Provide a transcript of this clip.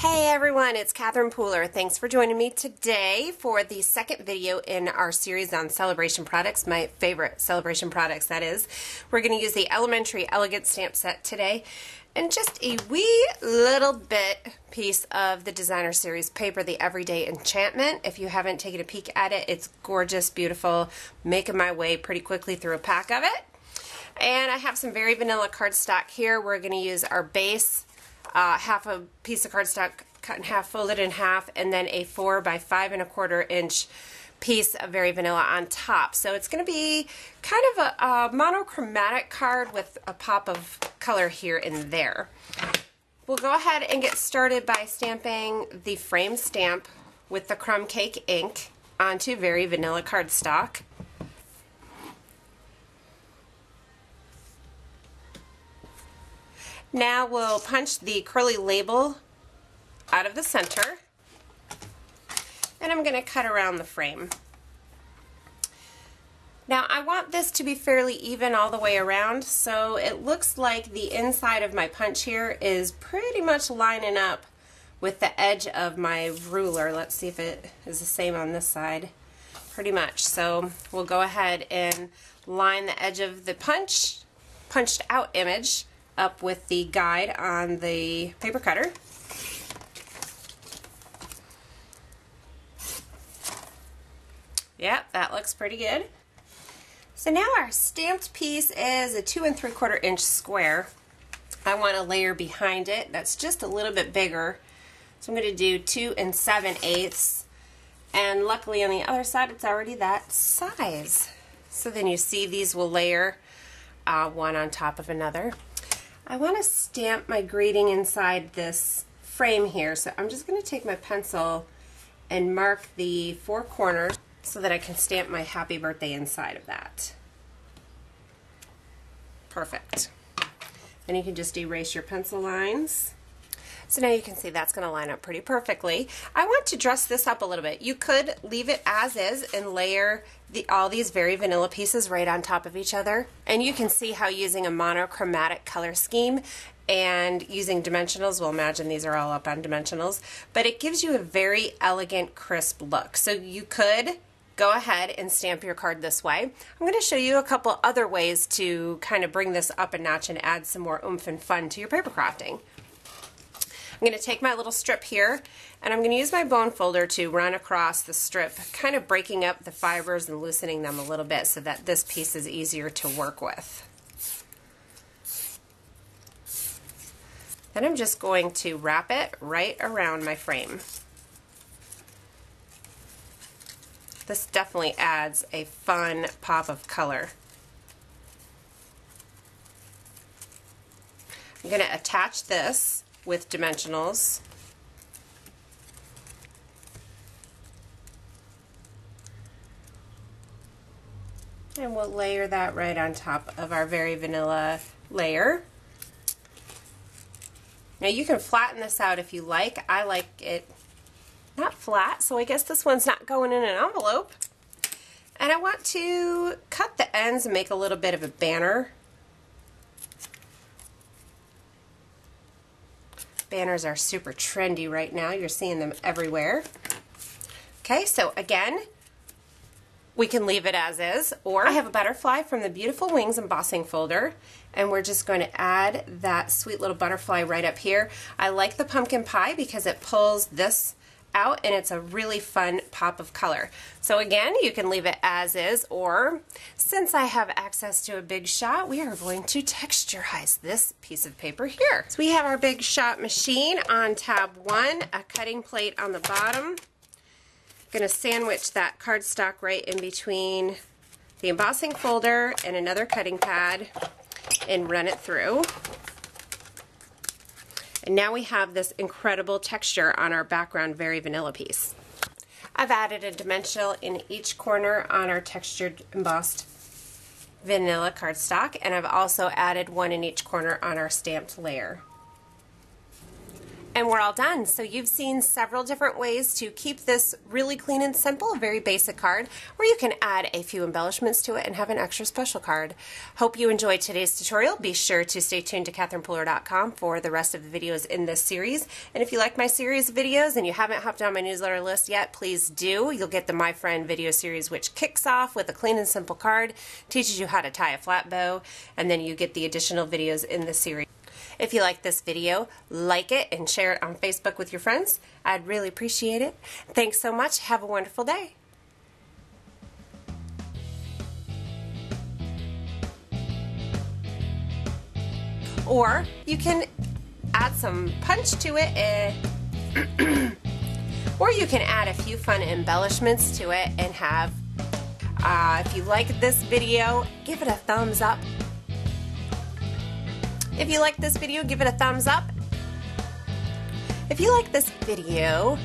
Hey everyone, it's Catherine Pooler. Thanks for joining me today for the second video in our series on Sale-a-bration products, my favorite Sale-a-bration products, that is. We're going to use the Elementary Elegance stamp set today and just a wee little bit piece of the Designer Series paper, the Everyday Enchantment. If you haven't taken a peek at it, it's gorgeous, beautiful, making my way pretty quickly through a pack of it. And I have some very vanilla cardstock here. We're going to use our base, half a piece of cardstock cut in half, folded in half, and then a 4 by 5 1/4 inch piece of very vanilla on top. So it's going to be kind of a monochromatic card with a pop of color here and there. We'll go ahead and get started by stamping the frame stamp with the crumb cake ink onto very vanilla cardstock. Now we'll punch the curly label out of the center, and I'm going to cut around the frame. Now I want this to be fairly even all the way around, so it looks like the inside of my punch here is pretty much lining up with the edge of my ruler. Let's see if it is the same on this side. Pretty much. So we'll go ahead and line the edge of the punched out image up with the guide on the paper cutter. Yep, that looks pretty good. So now our stamped piece is a 2 3/4 inch square. I want a layer behind it that's just a little bit bigger. So I'm going to do 2 7/8, and luckily on the other side it's already that size. So then you see these will layer one on top of another. I want to stamp my greeting inside this frame here, so I'm just going to take my pencil and mark the 4 corners so that I can stamp my happy birthday inside of that. Perfect. Then you can just erase your pencil lines. So now you can see that's going to line up pretty perfectly. I want to dress this up a little bit. You could leave it as is and layer all these very vanilla pieces right on top of each other. And you can see how using a monochromatic color scheme and using dimensionals, well, imagine these are all up on dimensionals, but it gives you a very elegant, crisp look. So you could go ahead and stamp your card this way. I'm going to show you a couple other ways to kind of bring this up a notch and add some more oomph and fun to your paper crafting. I'm going to take my little strip here, and I'm going to use my bone folder to run across the strip, kind of breaking up the fibers and loosening them a little bit so that this piece is easier to work with. Then I'm just going to wrap it right around my frame. This definitely adds a fun pop of color. I'm going to attach this with dimensionals. And we'll layer that right on top of our very vanilla layer. Now you can flatten this out if you like. I like it not flat, so I guess this one's not going in an envelope. And I want to cut the ends and make a little bit of a banner. Banners are super trendy right now. You're seeing them everywhere. Okay, so again, we can leave it as is, or I have a butterfly from the Beautiful Wings embossing folder, and we're just going to add that sweet little butterfly right up here. I like the pumpkin pie because it pulls this out and it's a really fun pop of color. So again, you can leave it as is, or since I have access to a big shot, we are going to texturize this piece of paper here. So we have our big shot machine on tab 1, a cutting plate on the bottom. Going to sandwich that cardstock right in between the embossing folder and another cutting pad and run it through. And now we have this incredible texture on our background very vanilla piece. I've added a dimensional in each corner on our textured embossed vanilla cardstock, and I've also added one in each corner on our stamped layer. And we're all done. So you've seen several different ways to keep this really clean and simple, a very basic card, or you can add a few embellishments to it and have an extra special card. Hope you enjoyed today's tutorial. Be sure to stay tuned to KatherinePooler.com for the rest of the videos in this series. And if you like my series of videos and you haven't hopped on my newsletter list yet, please do. You'll get the My Friend video series, which kicks off with a clean and simple card, teaches you how to tie a flat bow, and then you get the additional videos in the series. If you like this video, like it and share it on Facebook with your friends. I'd really appreciate it. Thanks so much. Have a wonderful day. Or you can add some punch to it, or you can add a few fun embellishments to it and have, if you like this video, give it a thumbs up. If you like this video, give it a thumbs up. If you like this video,